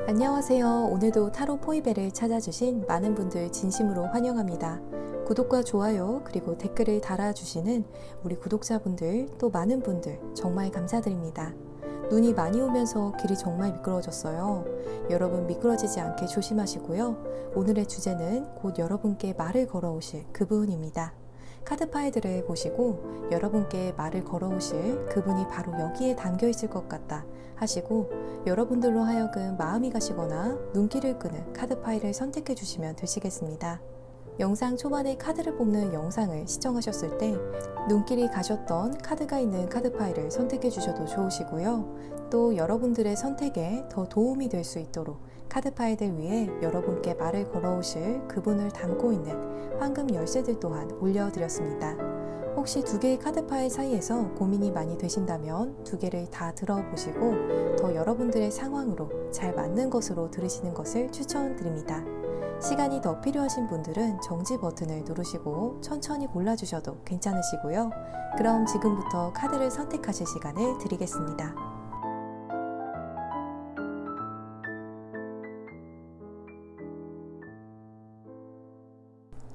안녕하세요. 오늘도 타로 포이벨을 찾아주신 많은 분들 진심으로 환영합니다. 구독과 좋아요 그리고 댓글을 달아주시는 우리 구독자분들 또 많은 분들 정말 감사드립니다. 눈이 많이 오면서 길이 정말 미끄러워졌어요. 여러분 미끄러지지 않게 조심하시고요. 오늘의 주제는 곧 여러분께 말을 걸어오실 그분입니다. 카드 파일들을 보시고 여러분께 말을 걸어오실 그분이 바로 여기에 담겨 있을 것 같다 하시고 여러분들로 하여금 마음이 가시거나 눈길을 끄는 카드 파일을 선택해 주시면 되시겠습니다. 영상 초반에 카드를 뽑는 영상을 시청하셨을 때 눈길이 가셨던 카드가 있는 카드 파일을 선택해 주셔도 좋으시고요. 또 여러분들의 선택에 더 도움이 될 수 있도록 카드 파일들 위에 여러분께 말을 걸어오실 그분을 담고 있는 황금 열쇠들 또한 올려드렸습니다. 혹시 두 개의 카드 파일 사이에서 고민이 많이 되신다면 두 개를 다 들어보시고 더 여러분들의 상황으로 잘 맞는 것으로 들으시는 것을 추천드립니다. 시간이 더 필요하신 분들은 정지 버튼을 누르시고 천천히 골라주셔도 괜찮으시고요. 그럼 지금부터 카드를 선택하실 시간을 드리겠습니다.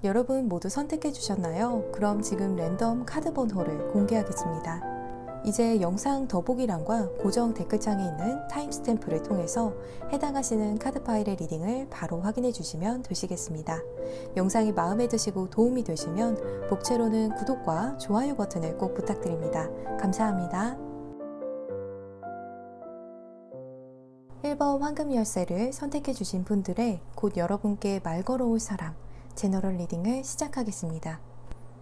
여러분 모두 선택해 주셨나요? 그럼 지금 랜덤 카드 번호를 공개하겠습니다. 이제 영상 더보기란과 고정 댓글창에 있는 타임스탬프를 통해서 해당하시는 카드 파일의 리딩을 바로 확인해 주시면 되시겠습니다. 영상이 마음에 드시고 도움이 되시면 복채로는 구독과 좋아요 버튼을 꼭 부탁드립니다. 감사합니다. 1번 황금 열쇠를 선택해 주신 분들의 곧 여러분께 말 걸어올 사람 제너럴 리딩을 시작하겠습니다.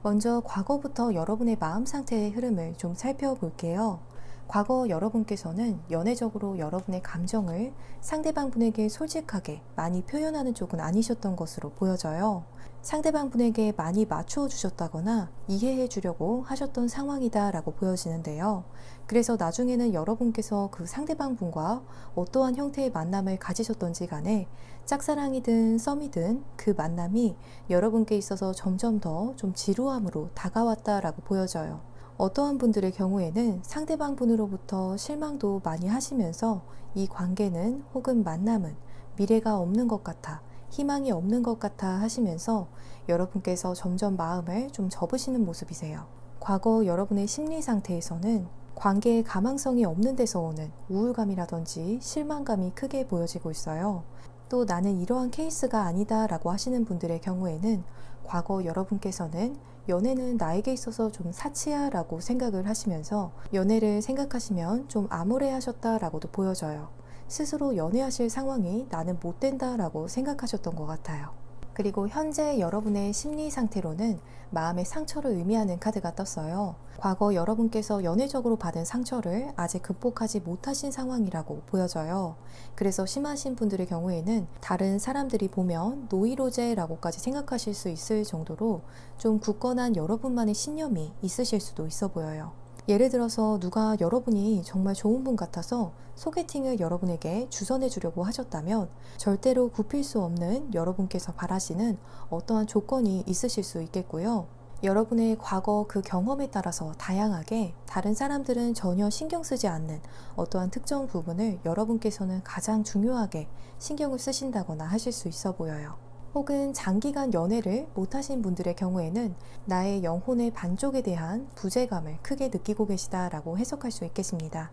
먼저 과거부터 여러분의 마음 상태의 흐름을 좀 살펴볼게요. 과거 여러분께서는 연애적으로 여러분의 감정을 상대방 분에게 솔직하게 많이 표현하는 쪽은 아니셨던 것으로 보여져요. 상대방 분에게 많이 맞추어 주셨다거나 이해해 주려고 하셨던 상황이다 라고 보여지는데요. 그래서 나중에는 여러분께서 그 상대방 분과 어떠한 형태의 만남을 가지셨던지 간에 짝사랑이든 썸이든 그 만남이 여러분께 있어서 점점 더 좀 지루함으로 다가왔다라고 보여져요. 어떠한 분들의 경우에는 상대방 분으로부터 실망도 많이 하시면서 이 관계는 혹은 만남은 미래가 없는 것 같아, 희망이 없는 것 같아 하시면서 여러분께서 점점 마음을 좀 접으시는 모습이세요. 과거 여러분의 심리 상태에서는 관계의 가망성이 없는 데서 오는 우울감이라든지 실망감이 크게 보여지고 있어요. 또 나는 이러한 케이스가 아니다 라고 하시는 분들의 경우에는 과거 여러분께서는 연애는 나에게 있어서 좀 사치야 라고 생각을 하시면서 연애를 생각하시면 좀 암울해하셨다 라고도 보여져요. 스스로 연애하실 상황이 나는 못 된다 라고 생각하셨던 것 같아요. 그리고 현재 여러분의 심리 상태로는 마음의 상처를 의미하는 카드가 떴어요. 과거 여러분께서 연애적으로 받은 상처를 아직 극복하지 못하신 상황이라고 보여져요. 그래서 심하신 분들의 경우에는 다른 사람들이 보면 노이로제라고까지 생각하실 수 있을 정도로 좀 굳건한 여러분만의 신념이 있으실 수도 있어 보여요. 예를 들어서 누가 여러분이 정말 좋은 분 같아서 소개팅을 여러분에게 주선해 주려고 하셨다면 절대로 굽힐 수 없는 여러분께서 바라시는 어떠한 조건이 있으실 수 있겠고요. 여러분의 과거 그 경험에 따라서 다양하게 다른 사람들은 전혀 신경 쓰지 않는 어떠한 특정 부분을 여러분께서는 가장 중요하게 신경을 쓰신다거나 하실 수 있어 보여요. 혹은 장기간 연애를 못하신 분들의 경우에는 나의 영혼의 반쪽에 대한 부재감을 크게 느끼고 계시다라고 해석할 수 있겠습니다.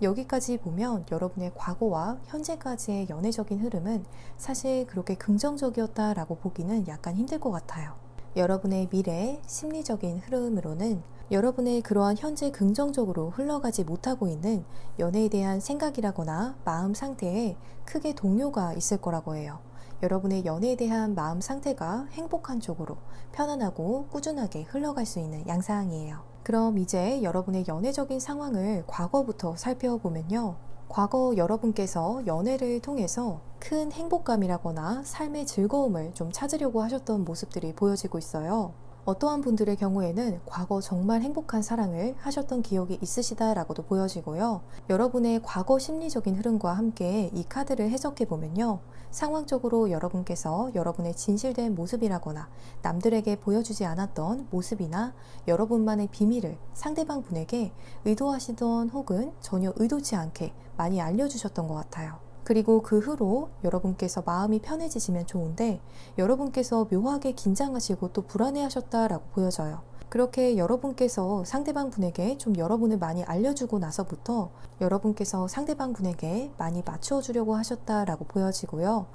여기까지 보면 여러분의 과거와 현재까지의 연애적인 흐름은 사실 그렇게 긍정적이었다라고 보기는 약간 힘들 것 같아요. 여러분의 미래 심리적인 흐름으로는 여러분의 그러한 현재 긍정적으로 흘러가지 못하고 있는 연애에 대한 생각이라거나 마음 상태에 크게 동요가 있을 거라고 해요. 여러분의 연애에 대한 마음 상태가 행복한 쪽으로 편안하고 꾸준하게 흘러갈 수 있는 양상이에요. 그럼 이제 여러분의 연애적인 상황을 과거부터 살펴보면요. 과거 여러분께서 연애를 통해서 큰 행복감이라거나 삶의 즐거움을 좀 찾으려고 하셨던 모습들이 보여지고 있어요. 어떠한 분들의 경우에는 과거 정말 행복한 사랑을 하셨던 기억이 있으시다라고도 보여지고요. 여러분의 과거 심리적인 흐름과 함께 이 카드를 해석해 보면요. 상황적으로 여러분께서 여러분의 진실된 모습이라거나 남들에게 보여주지 않았던 모습이나 여러분만의 비밀을 상대방 분에게 의도하시던 혹은 전혀 의도치 않게 많이 알려주셨던 것 같아요. 그리고 그 후로 여러분께서 마음이 편해지시면 좋은데 여러분께서 묘하게 긴장하시고 또 불안해하셨다라고 보여져요. 그렇게 여러분께서 상대방 분에게 좀 여러분을 많이 알려주고 나서부터 여러분께서 상대방 분에게 많이 맞추어 주려고 하셨다라고 보여지고요.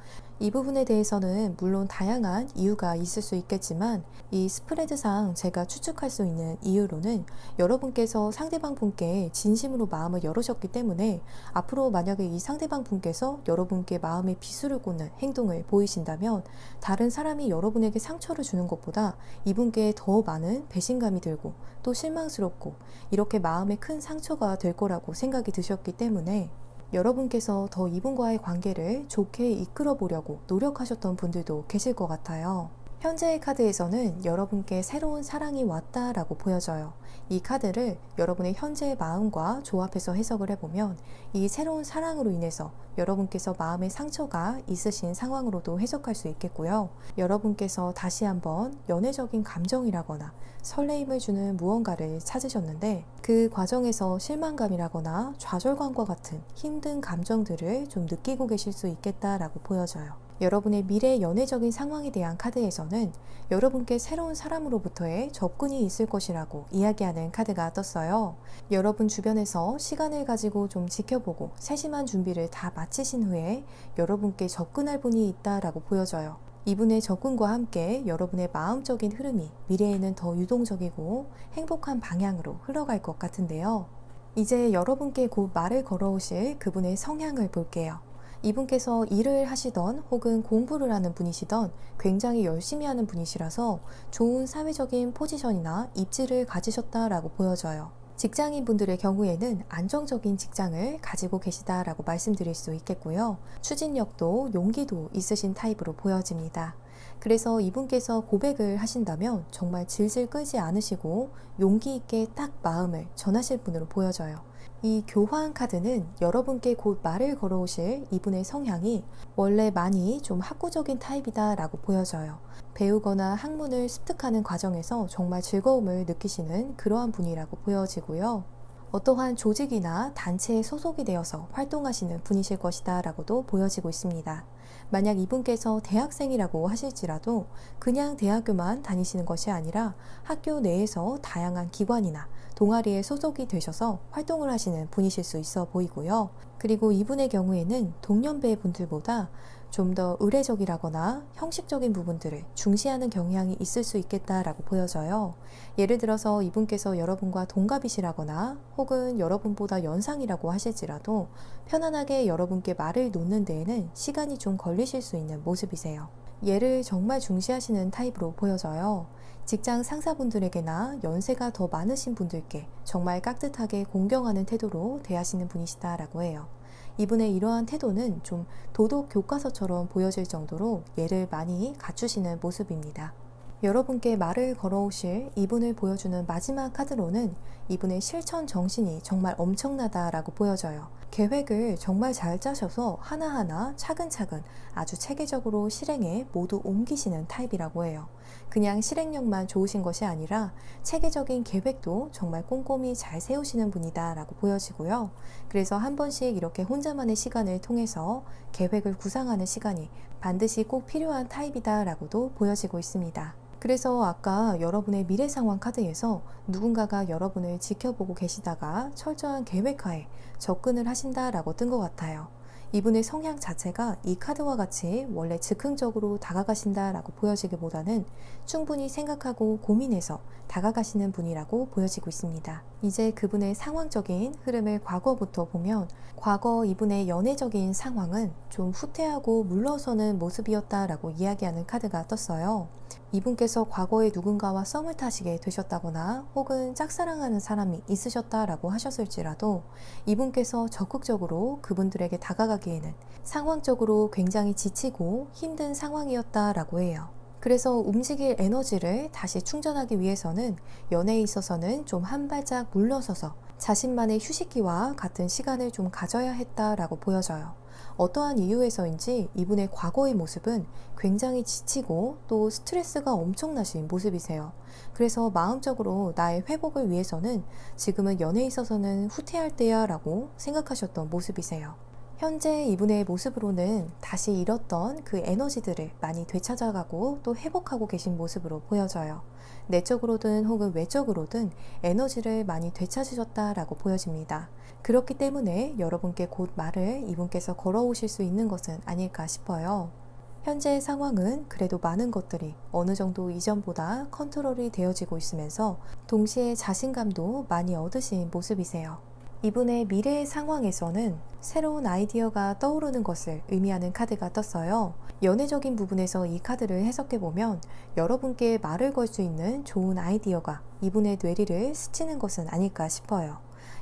이 부분에 대해서는 물론 다양한 이유가 있을 수 있겠지만 이 스프레드상 제가 추측할 수 있는 이유로는 여러분께서 상대방 분께 진심으로 마음을 열으셨기 때문에 앞으로 만약에 이 상대방 분께서 여러분께 마음의 비수를 꽂는 행동을 보이신다면 다른 사람이 여러분에게 상처를 주는 것보다 이분께 더 많은 배신감이 들고 또 실망스럽고 이렇게 마음에 큰 상처가 될 거라고 생각이 드셨기 때문에 여러분께서 더 이분과의 관계를 좋게 이끌어 보려고 노력하셨던 분들도 계실 것 같아요. 현재의 카드에서는 여러분께 새로운 사랑이 왔다라고 보여져요. 이 카드를 여러분의 현재의 마음과 조합해서 해석을 해보면 이 새로운 사랑으로 인해서 여러분께서 마음의 상처가 있으신 상황으로도 해석할 수 있겠고요. 여러분께서 다시 한번 연애적인 감정이라거나 설레임을 주는 무언가를 찾으셨는데 그 과정에서 실망감이라거나 좌절감과 같은 힘든 감정들을 좀 느끼고 계실 수 있겠다라고 보여져요. 여러분의 미래 연애적인 상황에 대한 카드에서는 여러분께 새로운 사람으로부터의 접근이 있을 것이라고 이야기하는 카드가 떴어요. 여러분 주변에서 시간을 가지고 좀 지켜보고 세심한 준비를 다 마치신 후에 여러분께 접근할 분이 있다라고 보여져요. 이분의 접근과 함께 여러분의 마음적인 흐름이 미래에는 더 유동적이고 행복한 방향으로 흘러갈 것 같은데요. 이제 여러분께 곧 말을 걸어오실 그분의 성향을 볼게요. 이분께서 일을 하시던 혹은 공부를 하는 분이시던 굉장히 열심히 하는 분이시라서 좋은 사회적인 포지션이나 입지를 가지셨다라고 보여져요. 직장인 분들의 경우에는 안정적인 직장을 가지고 계시다라고 말씀드릴 수 있겠고요. 추진력도 용기도 있으신 타입으로 보여집니다. 그래서 이분께서 고백을 하신다면 정말 질질 끌지 않으시고 용기 있게 딱 마음을 전하실 분으로 보여져요. 이 교황 카드는 여러분께 곧 말을 걸어오실 이분의 성향이 원래 많이 좀 학구적인 타입이다 라고 보여져요. 배우거나 학문을 습득하는 과정에서 정말 즐거움을 느끼시는 그러한 분이라고 보여지고요. 어떠한 조직이나 단체에 소속이 되어서 활동하시는 분이실 것이다 라고도 보여지고 있습니다. 만약 이분께서 대학생이라고 하실지라도 그냥 대학교만 다니시는 것이 아니라 학교 내에서 다양한 기관이나 동아리에 소속이 되셔서 활동을 하시는 분이실 수 있어 보이고요. 그리고 이분의 경우에는 동년배 분들보다 좀 더 의례적이라거나 형식적인 부분들을 중시하는 경향이 있을 수 있겠다라고 보여져요. 예를 들어서 이분께서 여러분과 동갑이시라거나 혹은 여러분보다 연상이라고 하실지라도 편안하게 여러분께 말을 놓는 데에는 시간이 좀 걸리실 수 있는 모습이세요. 얘를 정말 중시하시는 타입으로 보여져요. 직장 상사분들에게나 연세가 더 많으신 분들께 정말 깍듯하게 공경하는 태도로 대하시는 분이시다라고 해요. 이분의 이러한 태도는 좀 도덕 교과서처럼 보여질 정도로 얘를 많이 갖추시는 모습입니다. 여러분께 말을 걸어오실 이분을 보여주는 마지막 카드로는 이분의 실천 정신이 정말 엄청나다라고 보여져요. 계획을 정말 잘 짜셔서 하나하나 차근차근 아주 체계적으로 실행에 모두 옮기시는 타입이라고 해요. 그냥 실행력만 좋으신 것이 아니라 체계적인 계획도 정말 꼼꼼히 잘 세우시는 분이다라고 보여지고요. 그래서 한 번씩 이렇게 혼자만의 시간을 통해서 계획을 구상하는 시간이 반드시 꼭 필요한 타입이다라고도 보여지고 있습니다. 그래서 아까 여러분의 미래 상황 카드에서 누군가가 여러분을 지켜보고 계시다가 철저한 계획하에 접근을 하신다라고 뜬 것 같아요. 이분의 성향 자체가 이 카드와 같이 원래 즉흥적으로 다가가신다라고 보여지기보다는 충분히 생각하고 고민해서 다가가시는 분이라고 보여지고 있습니다. 이제 그분의 상황적인 흐름을 과거부터 보면 과거 이분의 연애적인 상황은 좀 후퇴하고 물러서는 모습이었다라고 이야기하는 카드가 떴어요. 이분께서 과거에 누군가와 썸을 타시게 되셨다거나 혹은 짝사랑하는 사람이 있으셨다라고 하셨을지라도 이분께서 적극적으로 그분들에게 다가가기에는 상황적으로 굉장히 지치고 힘든 상황이었다라고 해요. 그래서 움직일 에너지를 다시 충전하기 위해서는 연애에 있어서는 좀 한 발짝 물러서서 자신만의 휴식기와 같은 시간을 좀 가져야 했다라고 보여져요. 어떠한 이유에서인지 이분의 과거의 모습은 굉장히 지치고 또 스트레스가 엄청나신 모습이세요. 그래서 마음적으로 나의 회복을 위해서는 지금은 연애에 있어서는 후퇴할 때야 라고 생각하셨던 모습이세요. 현재 이분의 모습으로는 다시 잃었던 그 에너지들을 많이 되찾아가고 또 회복하고 계신 모습으로 보여져요. 내적으로든 혹은 외적으로든 에너지를 많이 되찾으셨다라고 보여집니다. 그렇기 때문에 여러분께 곧 말을 이분께서 걸어오실 수 있는 것은 아닐까 싶어요. 현재의 상황은 그래도 많은 것들이 어느 정도 이전보다 컨트롤이 되어지고 있으면서 동시에 자신감도 많이 얻으신 모습이세요. 이분의 미래의 상황에서는 새로운 아이디어가 떠오르는 것을 의미하는 카드가 떴어요. 연애적인 부분에서 이 카드를 해석해보면 여러분께 말을 걸 수 있는 좋은 아이디어가 이분의 뇌리를 스치는 것은 아닐까 싶어요.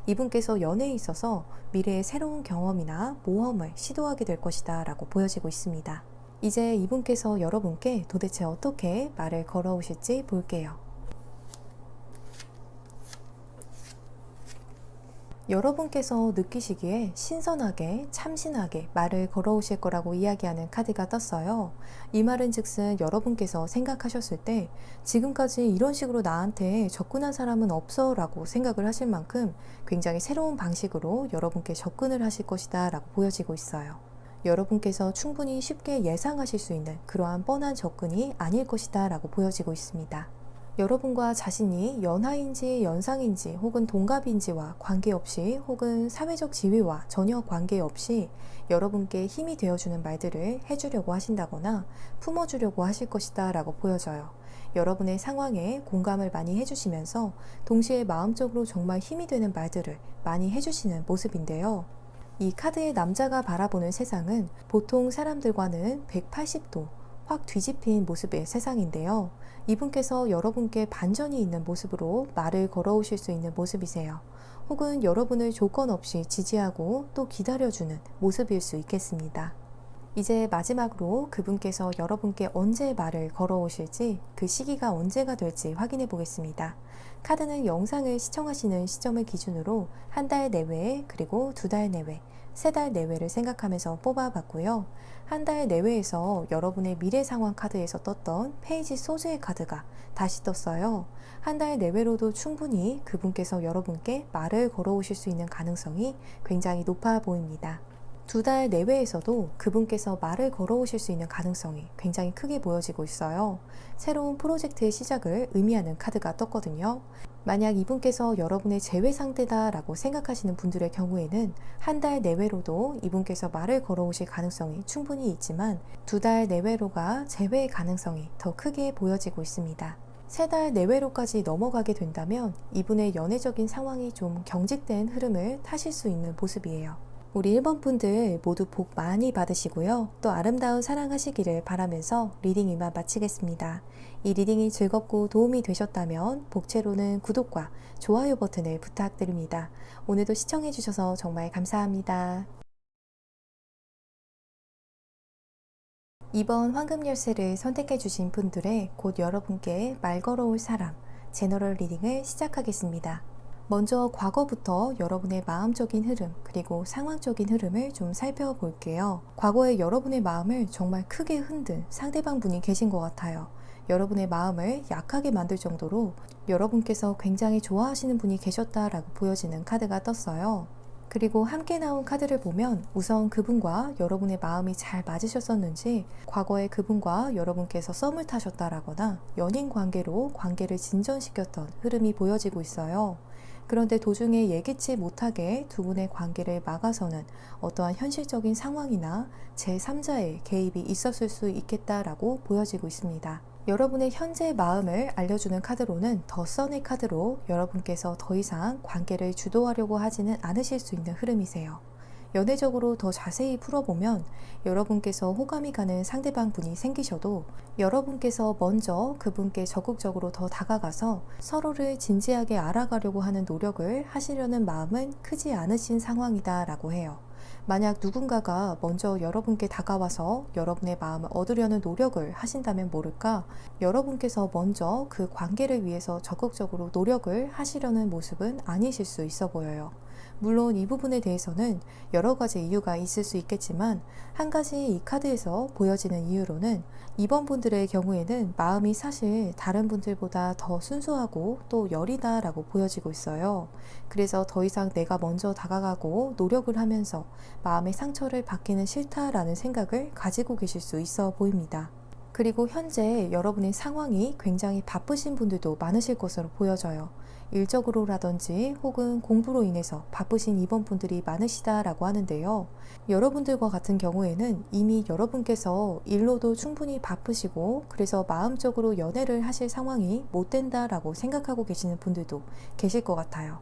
이분께서 연애에 있어서 미래의 새로운 경험이나 모험을 시도하게 될 것이다 라고 보여지고 있습니다. 이제 이분께서 여러분께 도대체 어떻게 말을 걸어오실지 볼게요. 여러분께서 느끼시기에 신선하게 참신하게 말을 걸어오실 거라고 이야기하는 카드가 떴어요. 이 말은 즉슨 여러분께서 생각하셨을 때 지금까지 이런 식으로 나한테 접근한 사람은 없어 라고 생각을 하실 만큼 굉장히 새로운 방식으로 여러분께 접근을 하실 것이다 라고 보여지고 있어요. 여러분께서 충분히 쉽게 예상하실 수 있는 그러한 뻔한 접근이 아닐 것이다 라고 보여지고 있습니다. 여러분과 자신이 연하인지 연상인지 혹은 동갑인지와 관계없이 혹은 사회적 지위와 전혀 관계없이 여러분께 힘이 되어주는 말들을 해주려고 하신다거나 품어주려고 하실 것이다 라고 보여져요. 여러분의 상황에 공감을 많이 해주시면서 동시에 마음적으로 정말 힘이 되는 말들을 많이 해주시는 모습인데요. 이 카드의 남자가 바라보는 세상은 보통 사람들과는 180도 확 뒤집힌 모습의 세상인데요. 이분께서 여러분께 반전이 있는 모습으로 말을 걸어오실 수 있는 모습이세요. 혹은 여러분을 조건 없이 지지하고 또 기다려주는 모습일 수 있겠습니다. 이제 마지막으로 그분께서 여러분께 언제 말을 걸어오실지 그 시기가 언제가 될지 확인해 보겠습니다. 카드는 영상을 시청하시는 시점을 기준으로 한 달 내외 그리고 2달 내외, 3달 내외를 생각하면서 뽑아봤고요. 한 달 내외에서 여러분의 미래 상황 카드에서 떴던 페이지 소즈의 카드가 다시 떴어요. 한 달 내외로도 충분히 그분께서 여러분께 말을 걸어오실 수 있는 가능성이 굉장히 높아 보입니다. 2달 내외에서도 그분께서 말을 걸어오실 수 있는 가능성이 굉장히 크게 보여지고 있어요. 새로운 프로젝트의 시작을 의미하는 카드가 떴거든요. 만약 이분께서 여러분의 제외 상대다라고 생각하시는 분들의 경우에는 1달 내외로도 이분께서 말을 걸어오실 가능성이 충분히 있지만 2달 내외로가 제외의 가능성이 더 크게 보여지고 있습니다. 3달 내외로까지 넘어가게 된다면 이분의 연애적인 상황이 좀 경직된 흐름을 타실 수 있는 모습이에요. 우리 1번 분들 모두 복 많이 받으시고요. 또 아름다운 사랑하시기를 바라면서 리딩 이만 마치겠습니다. 이 리딩이 즐겁고 도움이 되셨다면 복채로는 구독과 좋아요 버튼을 부탁드립니다. 오늘도 시청해주셔서 정말 감사합니다. 2번 황금 열쇠를 선택해 주신 분들의 곧 여러분께 말 걸어올 사람 제너럴 리딩을 시작하겠습니다. 먼저 과거부터 여러분의 마음적인 흐름 그리고 상황적인 흐름을 좀 살펴볼게요. 과거에 여러분의 마음을 정말 크게 흔든 상대방 분이 계신 것 같아요. 여러분의 마음을 약하게 만들 정도로 여러분께서 굉장히 좋아하시는 분이 계셨다라고 보여지는 카드가 떴어요. 그리고 함께 나온 카드를 보면 우선 그분과 여러분의 마음이 잘 맞으셨었는지 과거에 그분과 여러분께서 썸을 타셨다라거나 연인 관계로 관계를 진전시켰던 흐름이 보여지고 있어요. 그런데 도중에 예기치 못하게 두 분의 관계를 막아서는 어떠한 현실적인 상황이나 제3자의 개입이 있었을 수 있겠다라고 보여지고 있습니다. 여러분의 현재 마음을 알려주는 카드로는 더 선의 카드로 여러분께서 더 이상 관계를 주도하려고 하지는 않으실 수 있는 흐름이세요. 연애적으로 더 자세히 풀어보면 여러분께서 호감이 가는 상대방 분이 생기셔도 여러분께서 먼저 그분께 적극적으로 더 다가가서 서로를 진지하게 알아가려고 하는 노력을 하시려는 마음은 크지 않으신 상황이다라고 해요. 만약 누군가가 먼저 여러분께 다가와서 여러분의 마음을 얻으려는 노력을 하신다면 모를까 여러분께서 먼저 그 관계를 위해서 적극적으로 노력을 하시려는 모습은 아니실 수 있어 보여요. 물론 이 부분에 대해서는 여러 가지 이유가 있을 수 있겠지만 한 가지 이 카드에서 보여지는 이유로는 2번 분들의 경우에는 마음이 사실 다른 분들보다 더 순수하고 또 여리다라고 보여지고 있어요. 그래서 더 이상 내가 먼저 다가가고 노력을 하면서 마음의 상처를 받기는 싫다라는 생각을 가지고 계실 수 있어 보입니다. 그리고 현재 여러분의 상황이 굉장히 바쁘신 분들도 많으실 것으로 보여져요. 일적으로라든지 혹은 공부로 인해서 바쁘신 2번 분들이 많으시다라고 하는데요. 여러분들과 같은 경우에는 이미 여러분께서 일로도 충분히 바쁘시고 그래서 마음적으로 연애를 하실 상황이 못 된다라고 생각하고 계시는 분들도 계실 것 같아요.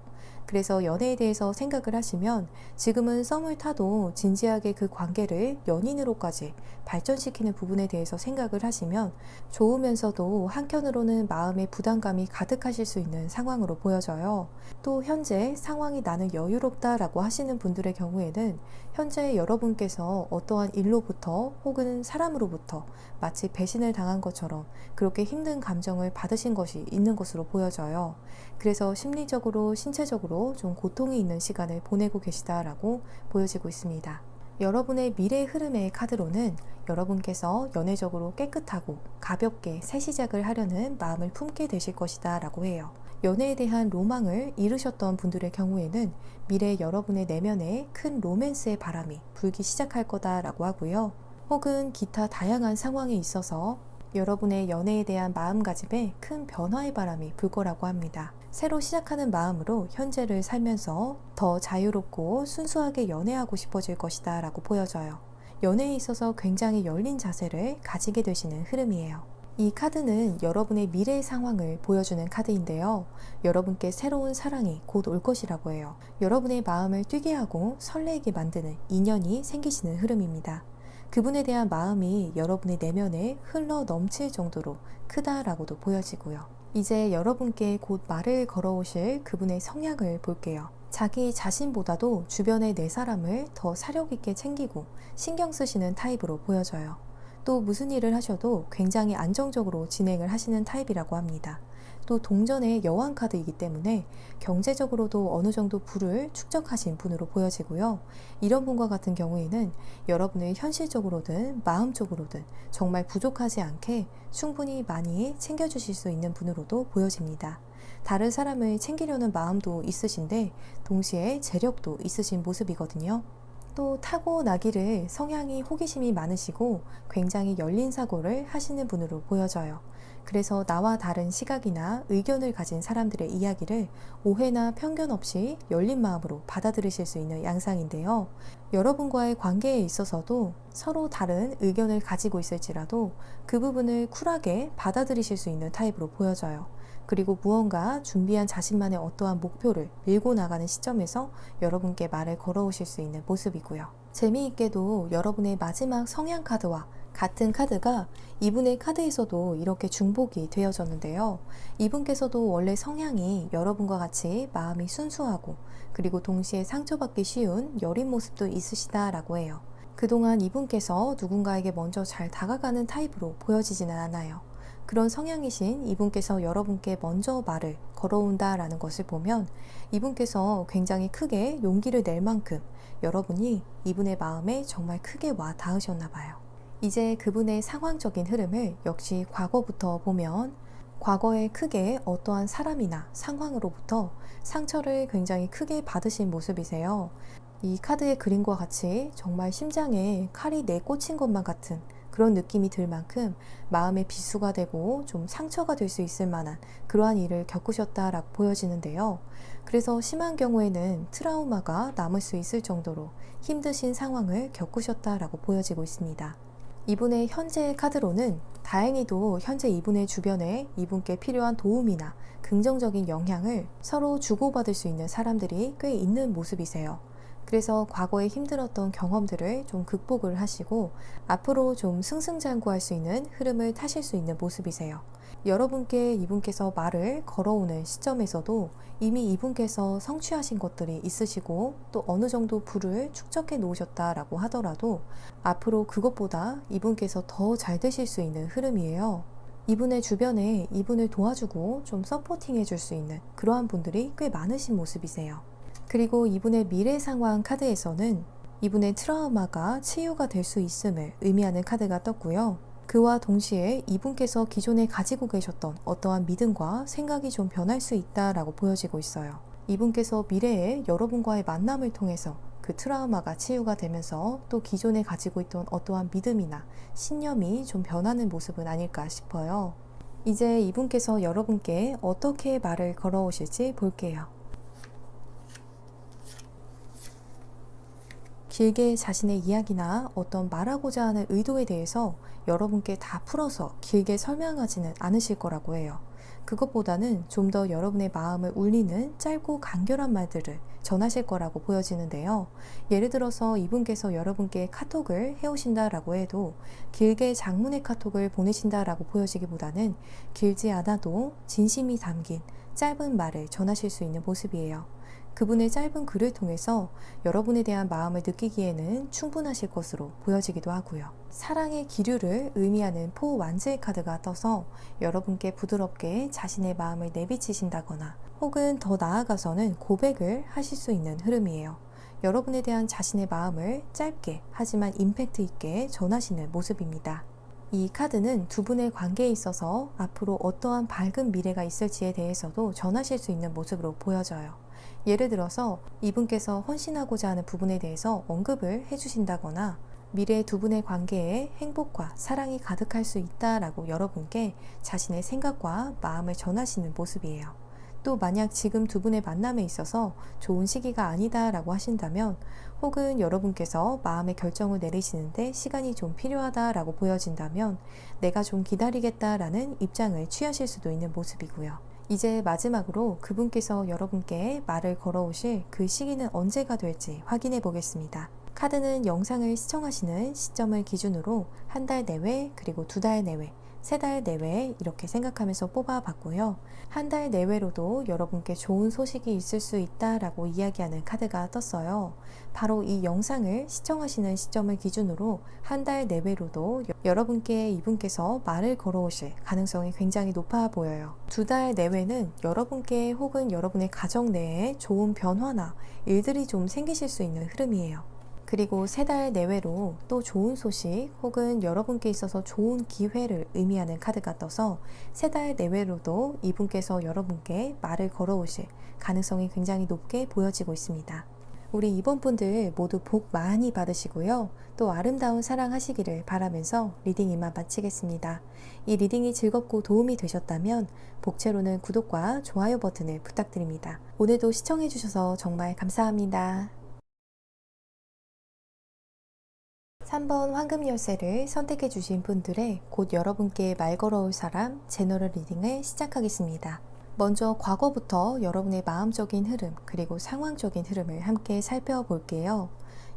그래서 연애에 대해서 생각을 하시면 지금은 썸을 타도 진지하게 그 관계를 연인으로까지 발전시키는 부분에 대해서 생각을 하시면 좋으면서도 한편으로는 마음의 부담감이 가득하실 수 있는 상황으로 보여져요. 또 현재 상황이 나는 여유롭다라고 하시는 분들의 경우에는 현재 여러분께서 어떠한 일로부터 혹은 사람으로부터 마치 배신을 당한 것처럼 그렇게 힘든 감정을 받으신 것이 있는 것으로 보여져요. 그래서 심리적으로 신체적으로 좀 고통이 있는 시간을 보내고 계시다라고 보여지고 있습니다. 여러분의 미래 흐름의 카드로는 여러분께서 연애적으로 깨끗하고 가볍게 새 시작을 하려는 마음을 품게 되실 것이다 라고 해요. 연애에 대한 로망을 이루셨던 분들의 경우에는 미래 여러분의 내면에 큰 로맨스의 바람이 불기 시작할 거다라고 하고요. 혹은 기타 다양한 상황에 있어서 여러분의 연애에 대한 마음가짐에 큰 변화의 바람이 불 거라고 합니다. 새로 시작하는 마음으로 현재를 살면서 더 자유롭고 순수하게 연애하고 싶어질 것이다 라고 보여져요. 연애에 있어서 굉장히 열린 자세를 가지게 되시는 흐름이에요. 이 카드는 여러분의 미래의 상황을 보여주는 카드인데요. 여러분께 새로운 사랑이 곧 올 것이라고 해요. 여러분의 마음을 뛰게 하고 설레게 만드는 인연이 생기시는 흐름입니다. 그분에 대한 마음이 여러분의 내면에 흘러 넘칠 정도로 크다라고도 보여지고요. 이제 여러분께 곧 말을 걸어오실 그분의 성향을 볼게요. 자기 자신보다도 주변의 네 사람을 더 사력 있게 챙기고 신경 쓰시는 타입으로 보여져요. 또 무슨 일을 하셔도 굉장히 안정적으로 진행을 하시는 타입이라고 합니다. 또 동전의 여왕 카드이기 때문에 경제적으로도 어느 정도 부를 축적하신 분으로 보여지고요. 이런 분과 같은 경우에는 여러분을 현실적으로든 마음적으로든 정말 부족하지 않게 충분히 많이 챙겨주실 수 있는 분으로도 보여집니다. 다른 사람을 챙기려는 마음도 있으신데 동시에 재력도 있으신 모습이거든요. 또 타고나기를 성향이 호기심이 많으시고 굉장히 열린 사고를 하시는 분으로 보여져요. 그래서 나와 다른 시각이나 의견을 가진 사람들의 이야기를 오해나 편견 없이 열린 마음으로 받아들이실 수 있는 양상인데요. 여러분과의 관계에 있어서도 서로 다른 의견을 가지고 있을지라도 그 부분을 쿨하게 받아들이실 수 있는 타입으로 보여져요. 그리고 무언가 준비한 자신만의 어떠한 목표를 밀고 나가는 시점에서 여러분께 말을 걸어오실 수 있는 모습이고요. 재미있게도 여러분의 마지막 성향 카드와 같은 카드가 이분의 카드에서도 이렇게 중복이 되어졌는데요. 이분께서도 원래 성향이 여러분과 같이 마음이 순수하고 그리고 동시에 상처받기 쉬운 여린 모습도 있으시다라고 해요. 그동안 이분께서 누군가에게 먼저 잘 다가가는 타입으로 보여지지는 않아요. 그런 성향이신 이분께서 여러분께 먼저 말을 걸어온다라는 것을 보면 이분께서 굉장히 크게 용기를 낼 만큼 여러분이 이분의 마음에 정말 크게 와 닿으셨나 봐요. 이제 그분의 상황적인 흐름을 역시 과거부터 보면 과거에 크게 어떠한 사람이나 상황으로부터 상처를 굉장히 크게 받으신 모습이세요. 이 카드의 그림과 같이 정말 심장에 칼이 내꽂힌 것만 같은 그런 느낌이 들 만큼 마음의 비수가 되고 좀 상처가 될 수 있을 만한 그러한 일을 겪으셨다라고 보여지는데요. 그래서 심한 경우에는 트라우마가 남을 수 있을 정도로 힘드신 상황을 겪으셨다라고 보여지고 있습니다. 이분의 현재 카드로는 다행히도 현재 이분의 주변에 이분께 필요한 도움이나 긍정적인 영향을 서로 주고받을 수 있는 사람들이 꽤 있는 모습이세요. 그래서 과거에 힘들었던 경험들을 좀 극복을 하시고 앞으로 좀 승승장구할 수 있는 흐름을 타실 수 있는 모습이세요. 여러분께 이분께서 말을 걸어오는 시점에서도 이미 이분께서 성취하신 것들이 있으시고 또 어느 정도 부를 축적해 놓으셨다라고 하더라도 앞으로 그것보다 이분께서 더 잘 되실 수 있는 흐름이에요. 이분의 주변에 이분을 도와주고 좀 서포팅해 줄 수 있는 그러한 분들이 꽤 많으신 모습이세요. 그리고 이분의 미래 상황 카드에서는 이분의 트라우마가 치유가 될 수 있음을 의미하는 카드가 떴고요. 그와 동시에 이분께서 기존에 가지고 계셨던 어떠한 믿음과 생각이 좀 변할 수 있다라고 보여지고 있어요. 이분께서 미래에 여러분과의 만남을 통해서 그 트라우마가 치유가 되면서 또 기존에 가지고 있던 어떠한 믿음이나 신념이 좀 변하는 모습은 아닐까 싶어요. 이제 이분께서 여러분께 어떻게 말을 걸어오실지 볼게요. 길게 자신의 이야기나 어떤 말하고자 하는 의도에 대해서 여러분께 다 풀어서 길게 설명하지는 않으실 거라고 해요. 그것보다는 좀 더 여러분의 마음을 울리는 짧고 간결한 말들을 전하실 거라고 보여지는데요. 예를 들어서 이분께서 여러분께 카톡을 해오신다라고 해도 길게 장문의 카톡을 보내신다라고 보여지기보다는 길지 않아도 진심이 담긴 짧은 말을 전하실 수 있는 모습이에요. 그분의 짧은 글을 통해서 여러분에 대한 마음을 느끼기에는 충분하실 것으로 보여지기도 하고요. 사랑의 기류를 의미하는 포완즈의 카드가 떠서 여러분께 부드럽게 자신의 마음을 내비치신다거나 혹은 더 나아가서는 고백을 하실 수 있는 흐름이에요. 여러분에 대한 자신의 마음을 짧게 하지만 임팩트 있게 전하시는 모습입니다. 이 카드는 두 분의 관계에 있어서 앞으로 어떠한 밝은 미래가 있을지에 대해서도 전하실 수 있는 모습으로 보여져요. 예를 들어서 이분께서 헌신하고자 하는 부분에 대해서 언급을 해주신다거나 미래 두 분의 관계에 행복과 사랑이 가득할 수 있다라고 여러분께 자신의 생각과 마음을 전하시는 모습이에요. 또 만약 지금 두 분의 만남에 있어서 좋은 시기가 아니다라고 하신다면 혹은 여러분께서 마음의 결정을 내리시는데 시간이 좀 필요하다라고 보여진다면 내가 좀 기다리겠다라는 입장을 취하실 수도 있는 모습이고요. 이제 마지막으로 그분께서 여러분께 말을 걸어오실 그 시기는 언제가 될지 확인해 보겠습니다. 카드는 영상을 시청하시는 시점을 기준으로 한 달 내외 그리고 2달 내외 3달 내외 이렇게 생각하면서 뽑아봤고요. 한 달 내외로도 여러분께 좋은 소식이 있을 수 있다라고 이야기하는 카드가 떴어요. 바로 이 영상을 시청하시는 시점을 기준으로 한 달 내외로도 여러분께 이분께서 말을 걸어오실 가능성이 굉장히 높아 보여요. 2달 내외는 여러분께 혹은 여러분의 가정 내에 좋은 변화나 일들이 좀 생기실 수 있는 흐름이에요. 그리고 3달 내외로 또 좋은 소식 혹은 여러분께 있어서 좋은 기회를 의미하는 카드가 떠서 3달 내외로도 이분께서 여러분께 말을 걸어오실 가능성이 굉장히 높게 보여지고 있습니다. 우리 이번 분들 모두 복 많이 받으시고요. 또 아름다운 사랑 하시기를 바라면서 리딩 이만 마치겠습니다. 이 리딩이 즐겁고 도움이 되셨다면 복채로는 구독과 좋아요 버튼을 부탁드립니다. 오늘도 시청해주셔서 정말 감사합니다. 3번 황금 열쇠를 선택해 주신 분들의 곧 여러분께 말 걸어올 사람 제너럴 리딩을 시작하겠습니다. 먼저 과거부터 여러분의 마음적인 흐름 그리고 상황적인 흐름을 함께 살펴볼게요.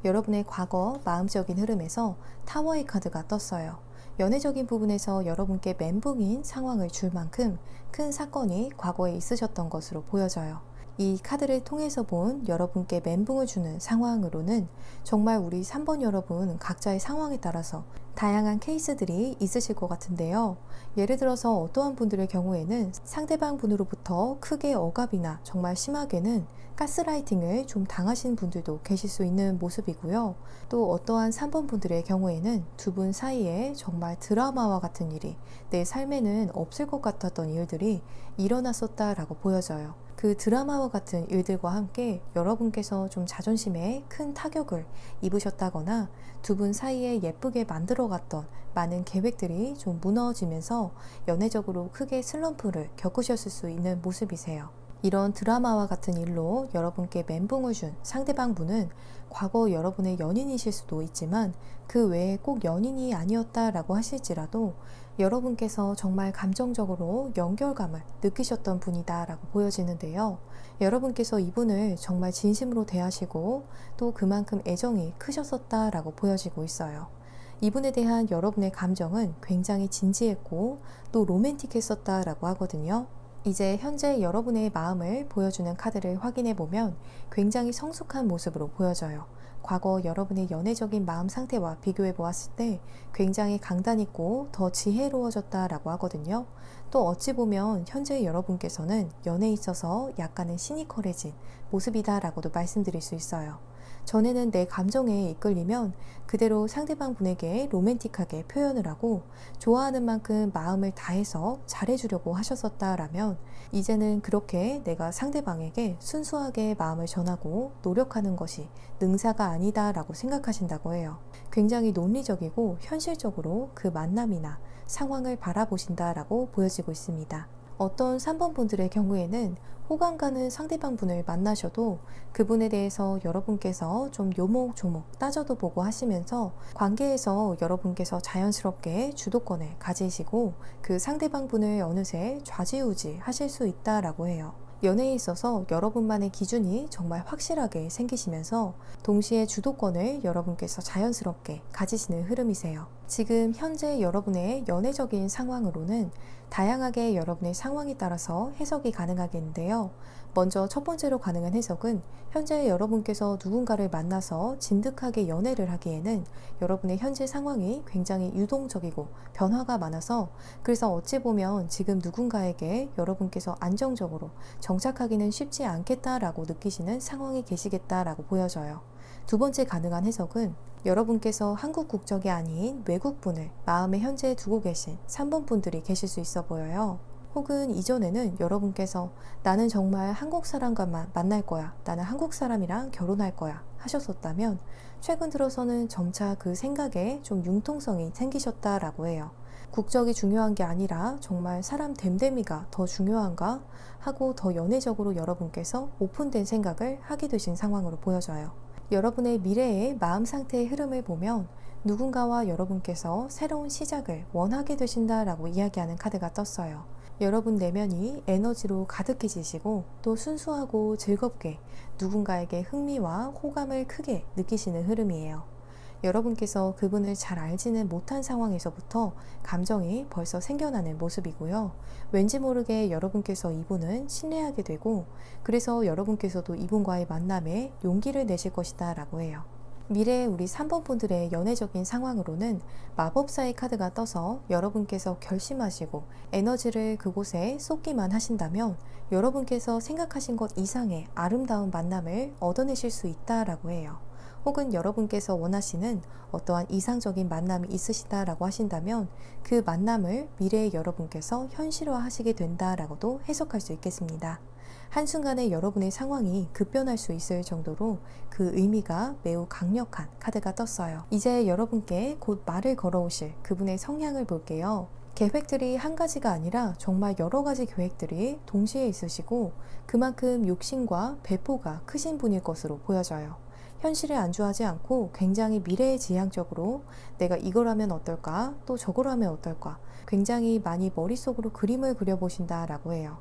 여러분의 과거 마음적인 흐름에서 타워의 카드가 떴어요. 연애적인 부분에서 여러분께 멘붕인 상황을 줄 만큼 큰 사건이 과거에 있으셨던 것으로 보여져요. 이 카드를 통해서 본 여러분께 멘붕을 주는 상황으로는 정말 우리 3번 여러분 각자의 상황에 따라서 다양한 케이스들이 있으실 것 같은데요. 예를 들어서 어떠한 분들의 경우에는 상대방 분으로부터 크게 억압이나 정말 심하게는 가스라이팅을 좀 당하신 분들도 계실 수 있는 모습이고요. 또 어떠한 3번 분들의 경우에는 두 분 사이에 정말 드라마와 같은 일이 내 삶에는 없을 것 같았던 일들이 일어났었다라고 보여져요. 그 드라마와 같은 일들과 함께 여러분께서 좀 자존심에 큰 타격을 입으셨다거나 두 분 사이에 예쁘게 만들어갔던 많은 계획들이 좀 무너지면서 연애적으로 크게 슬럼프를 겪으셨을 수 있는 모습이세요. 이런 드라마와 같은 일로 여러분께 멘붕을 준 상대방 분은 과거 여러분의 연인이실 수도 있지만 그 외에 꼭 연인이 아니었다라고 하실지라도 여러분께서 정말 감정적으로 연결감을 느끼셨던 분이다라고 보여지는데요. 여러분께서 이분을 정말 진심으로 대하시고 또 그만큼 애정이 크셨었다라고 보여지고 있어요. 이분에 대한 여러분의 감정은 굉장히 진지했고 또 로맨틱했었다라고 하거든요. 이제 현재 여러분의 마음을 보여주는 카드를 확인해 보면 굉장히 성숙한 모습으로 보여져요. 과거 여러분의 연애적인 마음 상태와 비교해 보았을 때 굉장히 강단 있고 더 지혜로워졌다라고 하거든요. 또 어찌 보면 현재 여러분께서는 연애에 있어서 약간은 시니컬해진 모습이다라고도 말씀드릴 수 있어요. 전에는 내 감정에 이끌리면 그대로 상대방 분에게 로맨틱하게 표현을 하고 좋아하는 만큼 마음을 다해서 잘해주려고 하셨었다라면 이제는 그렇게 내가 상대방에게 순수하게 마음을 전하고 노력하는 것이 능사가 아니다라고 생각하신다고 해요. 굉장히 논리적이고 현실적으로 그 만남이나 상황을 바라보신다라고 보여지고 있습니다. 어떤 3번 분들의 경우에는 호감 가는 상대방 분을 만나셔도 그분에 대해서 여러분께서 좀 요목조목 따져도 보고 하시면서 관계에서 여러분께서 자연스럽게 주도권을 가지시고 그 상대방 분을 어느새 좌지우지 하실 수 있다라고 해요. 연애에 있어서 여러분만의 기준이 정말 확실하게 생기시면서 동시에 주도권을 여러분께서 자연스럽게 가지시는 흐름이세요. 지금 현재 여러분의 연애적인 상황으로는 다양하게 여러분의 상황에 따라서 해석이 가능하겠는데요. 먼저 첫 번째로 가능한 해석은 현재 여러분께서 누군가를 만나서 진득하게 연애를 하기에는 여러분의 현재 상황이 굉장히 유동적이고 변화가 많아서 그래서 어찌 보면 지금 누군가에게 여러분께서 안정적으로 정착하기는 쉽지 않겠다라고 느끼시는 상황에 계시겠다라고 보여져요. 두 번째 가능한 해석은 여러분께서 한국 국적이 아닌 외국분을 마음에 현재 두고 계신 3번 분들이 계실 수 있어 보여요. 혹은 이전에는 여러분께서 나는 정말 한국 사람과만 만날 거야, 나는 한국 사람이랑 결혼할 거야 하셨었다면 최근 들어서는 점차 그 생각에 좀 융통성이 생기셨다라고 해요. 국적이 중요한 게 아니라 정말 사람 됨됨이가 더 중요한가 하고 더 연애적으로 여러분께서 오픈된 생각을 하게 되신 상황으로 보여져요. 여러분의 미래의 마음 상태의 흐름을 보면 누군가와 여러분께서 새로운 시작을 원하게 되신다라고 이야기하는 카드가 떴어요. 여러분 내면이 에너지로 가득해지시고 또 순수하고 즐겁게 누군가에게 흥미와 호감을 크게 느끼시는 흐름이에요. 여러분께서 그분을 잘 알지는 못한 상황에서부터 감정이 벌써 생겨나는 모습이고요. 왠지 모르게 여러분께서 이분은 신뢰하게 되고 그래서 여러분께서도 이분과의 만남에 용기를 내실 것이다 라고 해요. 미래의 우리 3번 분들의 연애적인 상황으로는 마법사의 카드가 떠서 여러분께서 결심하시고 에너지를 그곳에 쏟기만 하신다면 여러분께서 생각하신 것 이상의 아름다운 만남을 얻어내실 수 있다라고 해요. 혹은 여러분께서 원하시는 어떠한 이상적인 만남이 있으시다라고 하신다면 그 만남을 미래의 여러분께서 현실화하시게 된다라고도 해석할 수 있겠습니다. 한순간에 여러분의 상황이 급변할 수 있을 정도로 그 의미가 매우 강력한 카드가 떴어요. 이제 여러분께 곧 말을 걸어오실 그분의 성향을 볼게요. 계획들이 한 가지가 아니라 정말 여러 가지 계획들이 동시에 있으시고 그만큼 욕심과 배포가 크신 분일 것으로 보여져요. 현실에 안주하지 않고 굉장히 미래지향적으로 내가 이걸 하면 어떨까, 또 저걸 하면 어떨까, 굉장히 많이 머릿속으로 그림을 그려보신다라고 해요.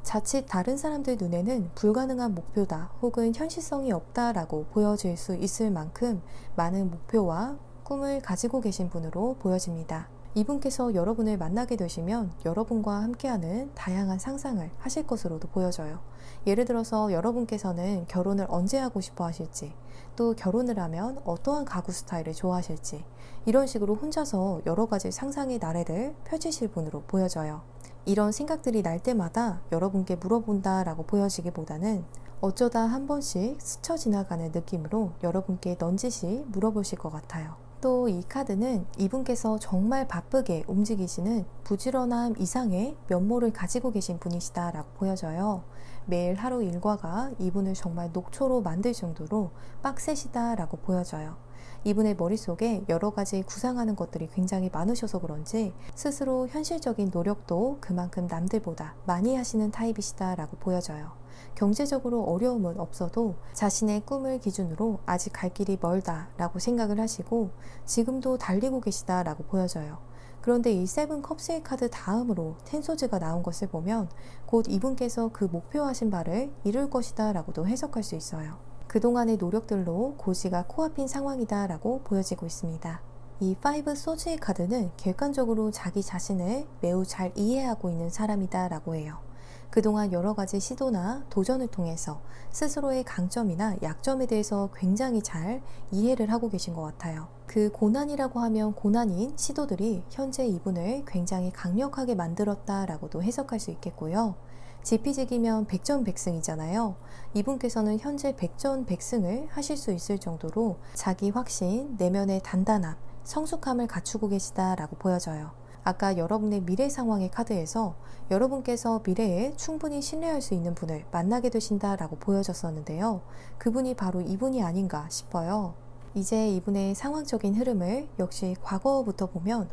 자칫 다른 사람들 눈에는 불가능한 목표다 혹은 현실성이 없다라고 보여질 수 있을 만큼 많은 목표와 꿈을 가지고 계신 분으로 보여집니다. 이분께서 여러분을 만나게 되시면 여러분과 함께하는 다양한 상상을 하실 것으로도 보여져요. 예를 들어서 여러분께서는 결혼을 언제 하고 싶어 하실지, 또 결혼을 하면 어떠한 가구 스타일을 좋아하실지, 이런 식으로 혼자서 여러 가지 상상의 나래를 펼치실 분으로 보여져요. 이런 생각들이 날 때마다 여러분께 물어본다라고 보여지기보다는 어쩌다 한 번씩 스쳐 지나가는 느낌으로 여러분께 넌지시 물어보실 것 같아요. 또 이 카드는 이분께서 정말 바쁘게 움직이시는 부지런함 이상의 면모를 가지고 계신 분이시다라고 보여져요. 매일 하루 일과가 이분을 정말 녹초로 만들 정도로 빡세시다라고 보여져요. 이분의 머릿속에 여러 가지 구상하는 것들이 굉장히 많으셔서 그런지 스스로 현실적인 노력도 그만큼 남들보다 많이 하시는 타입이시다라고 보여져요. 경제적으로 어려움은 없어도 자신의 꿈을 기준으로 아직 갈 길이 멀다라고 생각을 하시고 지금도 달리고 계시다라고 보여져요. 그런데 이 세븐 컵스의 카드 다음으로 텐소즈가 나온 것을 보면 곧 이분께서 그 목표하신 바를 이룰 것이다 라고도 해석할 수 있어요. 그동안의 노력들로 고지가 코앞인 상황이다 라고 보여지고 있습니다. 이 파이브 소즈의 카드는 객관적으로 자기 자신을 매우 잘 이해하고 있는 사람이다 라고 해요. 그동안 여러 가지 시도나 도전을 통해서 스스로의 강점이나 약점에 대해서 굉장히 잘 이해를 하고 계신 것 같아요. 그 고난이라고 하면 고난인 시도들이 현재 이분을 굉장히 강력하게 만들었다라고도 해석할 수 있겠고요. 지피지기면 백전백승이잖아요. 이분께서는 현재 백전백승을 하실 수 있을 정도로 자기 확신, 내면의 단단함, 성숙함을 갖추고 계시다라고 보여져요. 아까 여러분의 미래 상황의 카드에서 여러분께서 미래에 충분히 신뢰할 수 있는 분을 만나게 되신다라고 보여졌었는데요. 그분이 바로 이분이 아닌가 싶어요. 이제 이분의 상황적인 흐름을 역시 과거부터 보면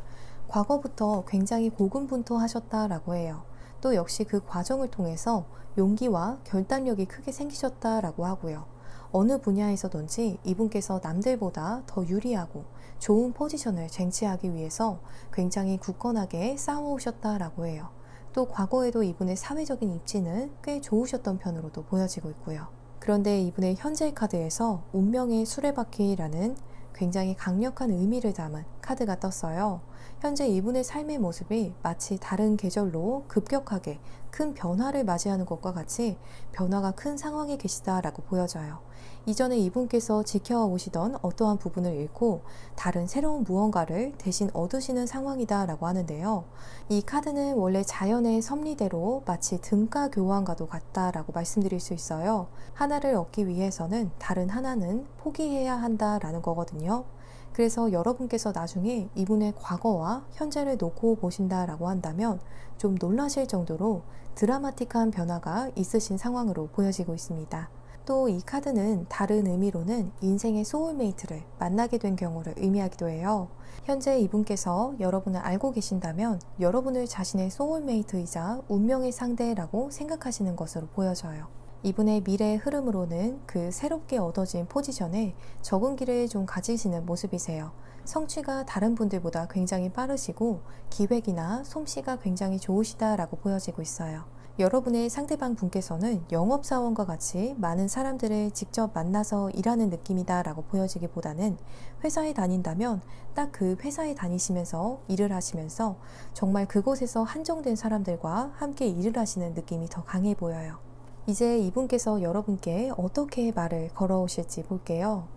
과거부터 굉장히 고군분투하셨다라고 해요. 또 역시 그 과정을 통해서 용기와 결단력이 크게 생기셨다라고 하고요. 어느 분야에서든지 이분께서 남들보다 더 유리하고 좋은 포지션을 쟁취하기 위해서 굉장히 굳건하게 싸워오셨다라고 해요. 또 과거에도 이분의 사회적인 입지는 꽤 좋으셨던 편으로도 보여지고 있고요. 그런데 이분의 현재 카드에서 운명의 수레바퀴라는 굉장히 강력한 의미를 담은 카드가 떴어요. 현재 이분의 삶의 모습이 마치 다른 계절로 급격하게 큰 변화를 맞이하는 것과 같이 변화가 큰 상황에 계시다라고 보여져요. 이전에 이분께서 지켜오시던 어떠한 부분을 잃고 다른 새로운 무언가를 대신 얻으시는 상황이다라고 하는데요. 이 카드는 원래 자연의 섭리대로 마치 등가 교환과도 같다라고 말씀드릴 수 있어요. 하나를 얻기 위해서는 다른 하나는 포기해야 한다라는 거거든요. 그래서 여러분께서 나중에 이분의 과거와 현재를 놓고 보신다라고 한다면 좀 놀라실 정도로 드라마틱한 변화가 있으신 상황으로 보여지고 있습니다. 또 이 카드는 다른 의미로는 인생의 소울메이트를 만나게 된 경우를 의미하기도 해요. 현재 이분께서 여러분을 알고 계신다면 여러분을 자신의 소울메이트이자 운명의 상대라고 생각하시는 것으로 보여져요. 이분의 미래의 흐름으로는 그 새롭게 얻어진 포지션에 적응기를 좀 가지시는 모습이세요. 성취가 다른 분들보다 굉장히 빠르시고 기획이나 솜씨가 굉장히 좋으시다라고 보여지고 있어요. 여러분의 상대방 분께서는 영업사원과 같이 많은 사람들을 직접 만나서 일하는 느낌이다 라고 보여지기보다는 회사에 다닌다면 딱 그 회사에 다니시면서 일을 하시면서 정말 그곳에서 한정된 사람들과 함께 일을 하시는 느낌이 더 강해 보여요. 이제 이분께서 여러분께 어떻게 말을 걸어오실지 볼게요.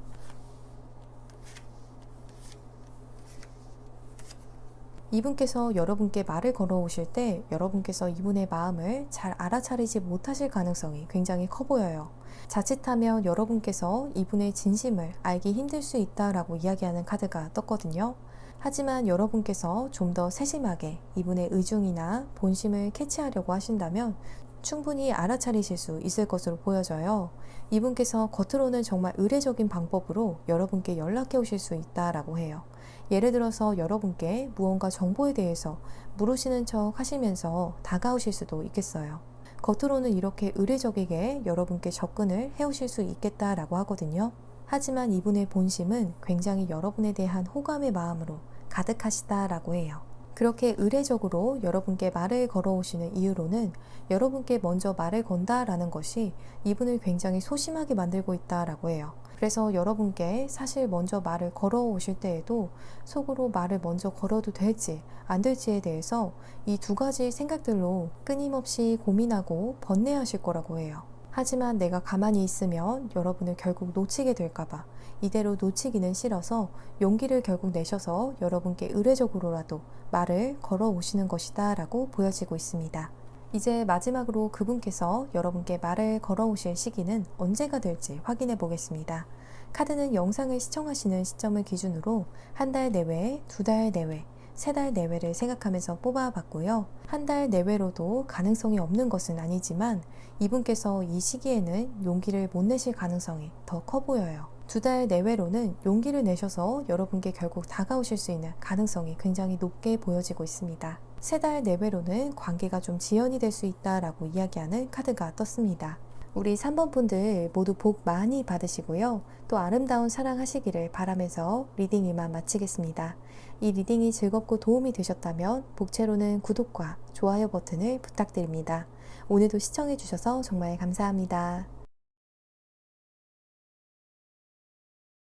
이분께서 여러분께 말을 걸어오실 때 여러분께서 이분의 마음을 잘 알아차리지 못하실 가능성이 굉장히 커 보여요. 자칫하면 여러분께서 이분의 진심을 알기 힘들 수 있다라고 이야기하는 카드가 떴거든요. 하지만 여러분께서 좀 더 세심하게 이분의 의중이나 본심을 캐치하려고 하신다면 충분히 알아차리실 수 있을 것으로 보여져요. 이분께서 겉으로는 정말 의례적인 방법으로 여러분께 연락해 오실 수 있다라고 해요. 예를 들어서 여러분께 무언가 정보에 대해서 물으시는 척 하시면서 다가오실 수도 있겠어요. 겉으로는 이렇게 의례적이게 여러분께 접근을 해오실 수 있겠다라고 하거든요. 하지만 이분의 본심은 굉장히 여러분에 대한 호감의 마음으로 가득하시다라고 해요. 그렇게 의례적으로 여러분께 말을 걸어오시는 이유로는 여러분께 먼저 말을 건다라는 것이 이분을 굉장히 소심하게 만들고 있다라고 해요. 그래서 여러분께 사실 먼저 말을 걸어오실 때에도 속으로 말을 먼저 걸어도 될지 안 될지에 대해서 이 두 가지 생각들로 끊임없이 고민하고 번뇌하실 거라고 해요. 하지만 내가 가만히 있으면 여러분을 결국 놓치게 될까봐 이대로 놓치기는 싫어서 용기를 결국 내셔서 여러분께 의례적으로라도 말을 걸어오시는 것이다 라고 보여지고 있습니다. 이제 마지막으로 그분께서 여러분께 말을 걸어오실 시기는 언제가 될지 확인해 보겠습니다. 카드는 영상을 시청하시는 시점을 기준으로 한 달 내외, 2달 내외, 3달 내외를 생각하면서 뽑아봤고요. 한 달 내외로도 가능성이 없는 것은 아니지만 이분께서 이 시기에는 용기를 못 내실 가능성이 더 커 보여요. 2달 내외로는 용기를 내셔서 여러분께 결국 다가오실 수 있는 가능성이 굉장히 높게 보여지고 있습니다. 3달 내외로는 관계가 좀 지연이 될 수 있다라고 이야기하는 카드가 떴습니다. 우리 3번 분들 모두 복 많이 받으시고요. 또 아름다운 사랑 하시기를 바라면서 리딩 이만 마치겠습니다. 이 리딩이 즐겁고 도움이 되셨다면 복채로는 구독과 좋아요 버튼을 부탁드립니다. 오늘도 시청해 주셔서 정말 감사합니다.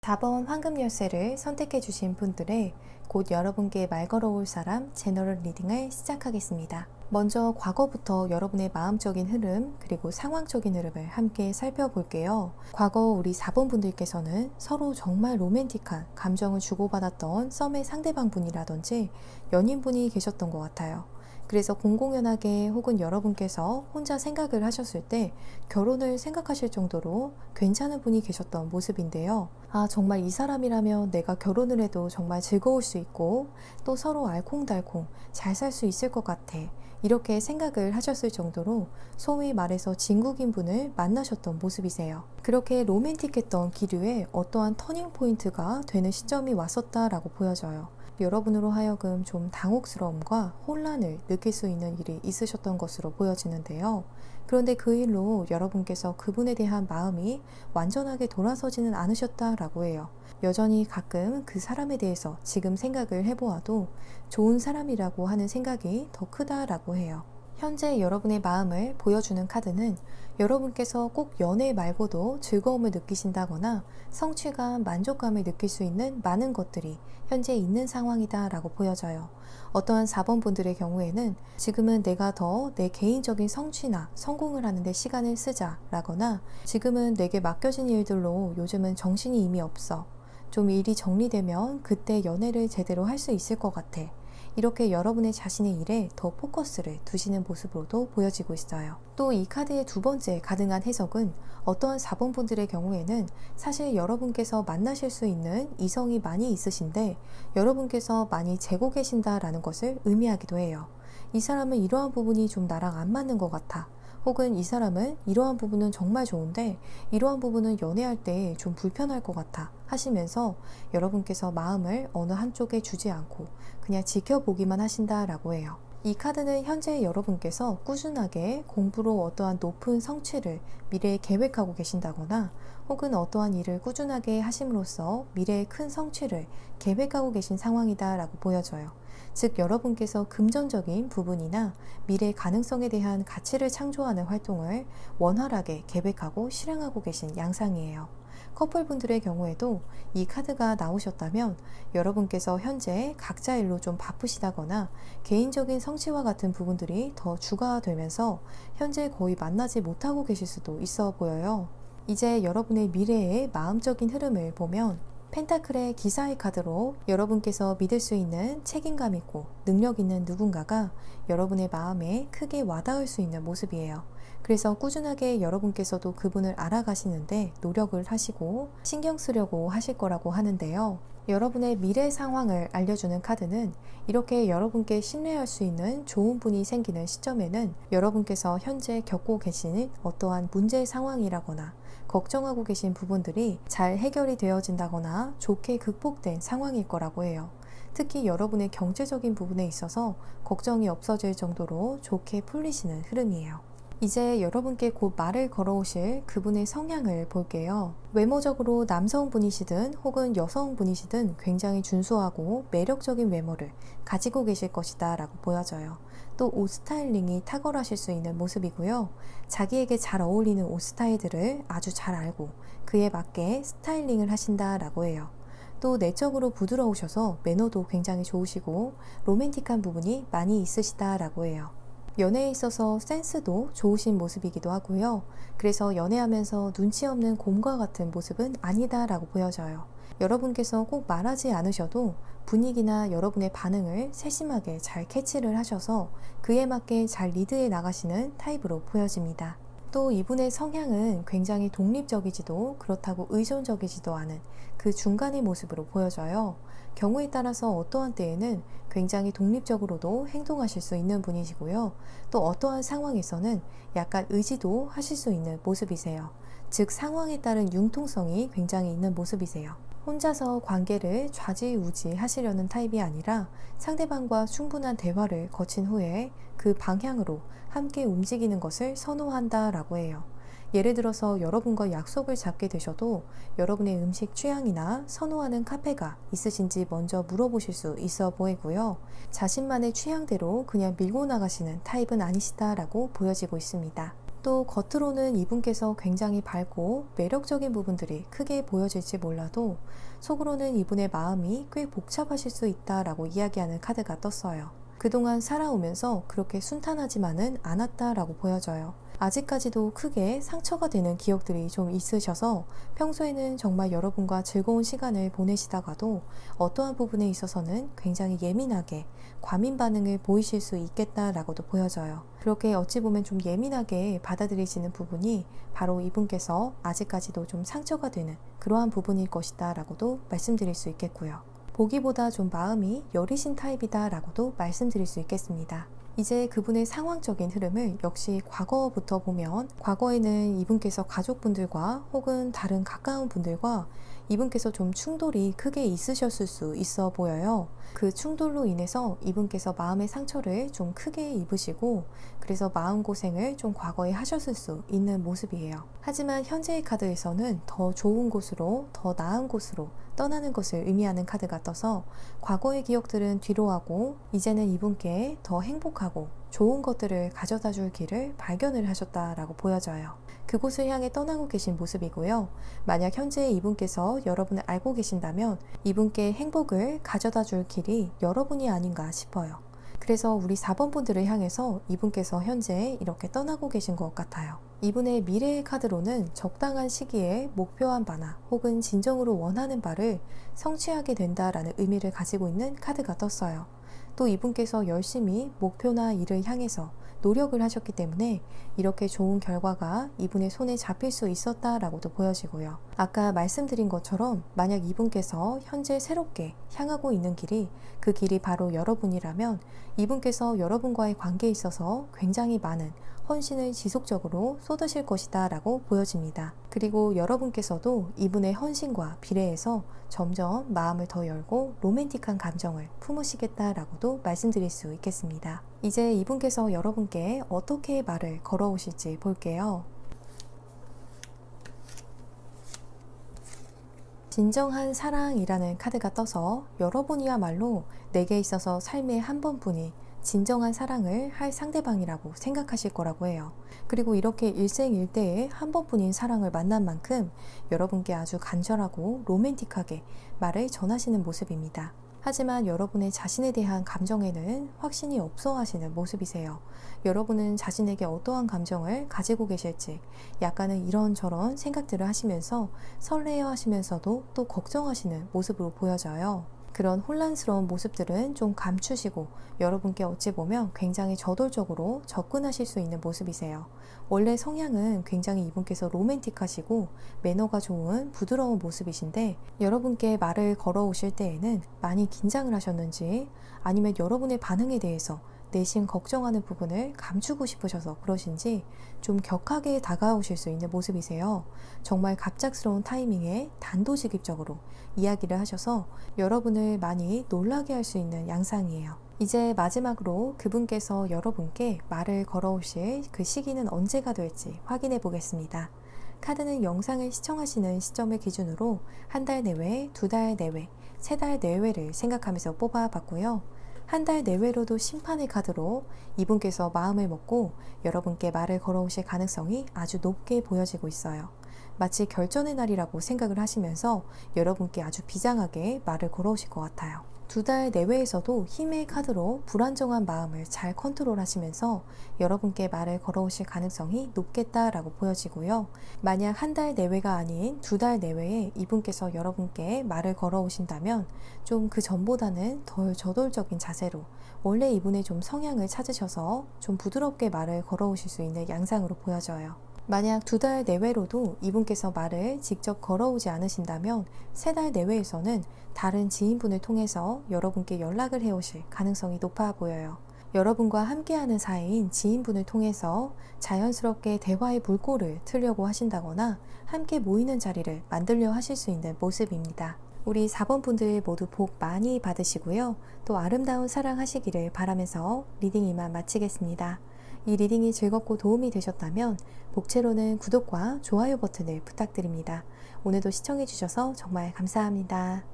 4번 황금 열쇠를 선택해 주신 분들의 곧 여러분께 말 걸어올 사람 제너럴 리딩을 시작하겠습니다. 먼저 과거부터 여러분의 마음적인 흐름 그리고 상황적인 흐름을 함께 살펴볼게요. 과거 우리 4번 분들께서는 서로 정말 로맨틱한 감정을 주고받았던 썸의 상대방 분이라든지 연인분이 계셨던 것 같아요. 그래서 공공연하게 혹은 여러분께서 혼자 생각을 하셨을 때 결혼을 생각하실 정도로 괜찮은 분이 계셨던 모습인데요. 아, 정말 이 사람이라면 내가 결혼을 해도 정말 즐거울 수 있고 또 서로 알콩달콩 잘 살 수 있을 것 같아. 이렇게 생각을 하셨을 정도로 소위 말해서 진국인 분을 만나셨던 모습이세요. 그렇게 로맨틱했던 기류에 어떠한 터닝포인트가 되는 시점이 왔었다라고 보여져요. 여러분으로 하여금 좀 당혹스러움과 혼란을 느낄 수 있는 일이 있으셨던 것으로 보여지는데요. 그런데 그 일로 여러분께서 그분에 대한 마음이 완전하게 돌아서지는 않으셨다라고 해요. 여전히 가끔 그 사람에 대해서 지금 생각을 해보아도 좋은 사람이라고 하는 생각이 더 크다라고 해요. 현재 여러분의 마음을 보여주는 카드는 여러분께서 꼭 연애 말고도 즐거움을 느끼신다거나 성취감, 만족감을 느낄 수 있는 많은 것들이 현재 있는 상황이다 라고 보여져요. 어떠한 4번 분들의 경우에는 지금은 내가 더 내 개인적인 성취나 성공을 하는데 시간을 쓰자 라거나 지금은 내게 맡겨진 일들로 요즘은 정신이 이미 없어. 좀 일이 정리되면 그때 연애를 제대로 할 수 있을 것 같아. 이렇게 여러분의 자신의 일에 더 포커스를 두시는 모습으로도 보여지고 있어요. 또 이 카드의 두 번째 가능한 해석은 어떠한 4번 분들의 경우에는 사실 여러분께서 만나실 수 있는 이성이 많이 있으신데 여러분께서 많이 재고 계신다라는 것을 의미하기도 해요. 이 사람은 이러한 부분이 좀 나랑 안 맞는 것 같아. 혹은 이 사람은 이러한 부분은 정말 좋은데 이러한 부분은 연애할 때 좀 불편할 것 같아 하시면서 여러분께서 마음을 어느 한쪽에 주지 않고 그냥 지켜보기만 하신다라고 해요. 이 카드는 현재 여러분께서 꾸준하게 공부로 어떠한 높은 성취를 미래에 계획하고 계신다거나 혹은 어떠한 일을 꾸준하게 하심으로써 미래의 큰 성취를 계획하고 계신 상황이다라고 보여져요. 즉 여러분께서 금전적인 부분이나 미래의 가능성에 대한 가치를 창조하는 활동을 원활하게 계획하고 실행하고 계신 양상이에요. 커플분들의 경우에도 이 카드가 나오셨다면 여러분께서 현재 각자 일로 좀 바쁘시다거나 개인적인 성취와 같은 부분들이 더 주가 되면서 현재 거의 만나지 못하고 계실 수도 있어 보여요. 이제 여러분의 미래의 마음적인 흐름을 보면 펜타클의 기사의 카드로 여러분께서 믿을 수 있는 책임감 있고 능력 있는 누군가가 여러분의 마음에 크게 와닿을 수 있는 모습이에요. 그래서 꾸준하게 여러분께서도 그분을 알아가시는데 노력을 하시고 신경 쓰려고 하실 거라고 하는데요. 여러분의 미래 상황을 알려주는 카드는 이렇게 여러분께 신뢰할 수 있는 좋은 분이 생기는 시점에는 여러분께서 현재 겪고 계시는 어떠한 문제 상황이라거나 걱정하고 계신 부분들이 잘 해결이 되어진다거나 좋게 극복된 상황일 거라고 해요. 특히 여러분의 경제적인 부분에 있어서 걱정이 없어질 정도로 좋게 풀리시는 흐름이에요. 이제 여러분께 곧 말을 걸어오실 그분의 성향을 볼게요. 외모적으로 남성분이시든 혹은 여성분이시든 굉장히 준수하고 매력적인 외모를 가지고 계실 것이다 라고 보여져요. 또 옷 스타일링이 탁월하실 수 있는 모습이고요. 자기에게 잘 어울리는 옷 스타일들을 아주 잘 알고 그에 맞게 스타일링을 하신다 라고 해요. 또 내적으로 부드러우셔서 매너도 굉장히 좋으시고 로맨틱한 부분이 많이 있으시다 라고 해요. 연애에 있어서 센스도 좋으신 모습이기도 하고요. 그래서 연애하면서 눈치 없는 곰과 같은 모습은 아니다 라고 보여져요. 여러분께서 꼭 말하지 않으셔도 분위기나 여러분의 반응을 세심하게 잘 캐치를 하셔서 그에 맞게 잘 리드해 나가시는 타입으로 보여집니다. 또 이분의 성향은 굉장히 독립적이지도 그렇다고 의존적이지도 않은 그 중간의 모습으로 보여져요. 경우에 따라서 어떠한 때에는 굉장히 독립적으로도 행동하실 수 있는 분이시고요. 또 어떠한 상황에서는 약간 의지도 하실 수 있는 모습이세요. 즉 상황에 따른 융통성이 굉장히 있는 모습이세요. 혼자서 관계를 좌지우지 하시려는 타입이 아니라 상대방과 충분한 대화를 거친 후에 그 방향으로 함께 움직이는 것을 선호한다 라고 해요. 예를 들어서 여러분과 약속을 잡게 되셔도 여러분의 음식 취향이나 선호하는 카페가 있으신지 먼저 물어보실 수 있어 보이고요. 자신만의 취향대로 그냥 밀고 나가시는 타입은 아니시다라고 보여지고 있습니다. 또 겉으로는 이분께서 굉장히 밝고 매력적인 부분들이 크게 보여질지 몰라도 속으로는 이분의 마음이 꽤 복잡하실 수 있다라고 이야기하는 카드가 떴어요. 그동안 살아오면서 그렇게 순탄하지만은 않았다라고 보여져요. 아직까지도 크게 상처가 되는 기억들이 좀 있으셔서 평소에는 정말 여러분과 즐거운 시간을 보내시다가도 어떠한 부분에 있어서는 굉장히 예민하게 과민 반응을 보이실 수 있겠다라고도 보여져요. 그렇게 어찌 보면 좀 예민하게 받아들이시는 부분이 바로 이분께서 아직까지도 좀 상처가 되는 그러한 부분일 것이다 라고도 말씀드릴 수 있겠고요. 보기보다 좀 마음이 여리신 타입이다 라고도 말씀드릴 수 있겠습니다. 이제 그분의 상황적인 흐름을 역시 과거부터 보면 과거에는 이분께서 가족분들과 혹은 다른 가까운 분들과 이분께서 좀 충돌이 크게 있으셨을 수 있어 보여요. 그 충돌로 인해서 이분께서 마음의 상처를 좀 크게 입으시고 그래서 마음고생을 좀 과거에 하셨을 수 있는 모습이에요. 하지만 현재의 카드에서는 더 좋은 곳으로 더 나은 곳으로 떠나는 것을 의미하는 카드가 떠서 과거의 기억들은 뒤로 하고 이제는 이분께 더 행복하고 좋은 것들을 가져다 줄 길을 발견을 하셨다라고 보여져요. 그곳을 향해 떠나고 계신 모습이고요. 만약 현재 이분께서 여러분을 알고 계신다면 이분께 행복을 가져다 줄 길이 여러분이 아닌가 싶어요. 그래서 우리 4번 분들을 향해서 이분께서 현재 이렇게 떠나고 계신 것 같아요. 이분의 미래의 카드로는 적당한 시기에 목표한 바나 혹은 진정으로 원하는 바를 성취하게 된다라는 의미를 가지고 있는 카드가 떴어요. 또 이분께서 열심히 목표나 일을 향해서 노력을 하셨기 때문에 이렇게 좋은 결과가 이분의 손에 잡힐 수 있었다라고도 보여지고요. 아까 말씀드린 것처럼 만약 이분께서 현재 새롭게 향하고 있는 길이 그 길이 바로 여러분이라면 이분께서 여러분과의 관계에 있어서 굉장히 많은 헌신을 지속적으로 쏟으실 것이다 라고 보여집니다. 그리고 여러분께서도 이분의 헌신과 비례해서 점점 마음을 더 열고 로맨틱한 감정을 품으시겠다라고도 말씀드릴 수 있겠습니다. 이제 이분께서 여러분께 어떻게 말을 걸어오실지 볼게요. 진정한 사랑이라는 카드가 떠서 여러분이야말로 내게 있어서 삶의 한 번뿐이 진정한 사랑을 할 상대방이라고 생각하실 거라고 해요. 그리고 이렇게 일생일대에 한 번뿐인 사랑을 만난 만큼 여러분께 아주 간절하고 로맨틱하게 말을 전하시는 모습입니다. 하지만 여러분의 자신에 대한 감정에는 확신이 없어 하시는 모습이세요. 여러분은 자신에게 어떠한 감정을 가지고 계실지 약간은 이런저런 생각들을 하시면서 설레어 하시면서도 또 걱정하시는 모습으로 보여져요. 그런 혼란스러운 모습들은 좀 감추시고 여러분께 어찌 보면 굉장히 저돌적으로 접근하실 수 있는 모습이세요. 원래 성향은 굉장히 이분께서 로맨틱하시고 매너가 좋은 부드러운 모습이신데 여러분께 말을 걸어오실 때에는 많이 긴장을 하셨는지 아니면 여러분의 반응에 대해서 내심 걱정하는 부분을 감추고 싶으셔서 그러신지 좀 격하게 다가오실 수 있는 모습이세요. 정말 갑작스러운 타이밍에 단도직입적으로 이야기를 하셔서 여러분을 많이 놀라게 할 수 있는 양상이에요. 이제 마지막으로 그분께서 여러분께 말을 걸어오실 그 시기는 언제가 될지 확인해 보겠습니다. 카드는 영상을 시청하시는 시점을 기준으로 한 달 내외, 두 달 내외, 세 달 내외를 생각하면서 뽑아봤고요. 한 달 내외로도 심판의 카드로 이분께서 마음을 먹고 여러분께 말을 걸어오실 가능성이 아주 높게 보여지고 있어요. 마치 결전의 날이라고 생각을 하시면서 여러분께 아주 비장하게 말을 걸어오실 것 같아요. 두 달 내외에서도 힘의 카드로 불안정한 마음을 잘 컨트롤하시면서 여러분께 말을 걸어오실 가능성이 높겠다라고 보여지고요. 만약 한 달 내외가 아닌 두 달 내외에 이분께서 여러분께 말을 걸어오신다면 좀 그 전보다는 덜 저돌적인 자세로 원래 이분의 좀 성향을 찾으셔서 좀 부드럽게 말을 걸어오실 수 있는 양상으로 보여져요. 만약 두 달 내외로도 이분께서 말을 직접 걸어오지 않으신다면 세 달 내외에서는 다른 지인분을 통해서 여러분께 연락을 해오실 가능성이 높아 보여요. 여러분과 함께하는 사이인 지인분을 통해서 자연스럽게 대화의 물꼬를 트려고 하신다거나 함께 모이는 자리를 만들려 하실 수 있는 모습입니다. 우리 4번 분들 모두 복 많이 받으시고요. 또 아름다운 사랑 하시기를 바라면서 리딩 이만 마치겠습니다. 이 리딩이 즐겁고 도움이 되셨다면 복채로는 구독과 좋아요 버튼을 부탁드립니다. 오늘도 시청해주셔서 정말 감사합니다.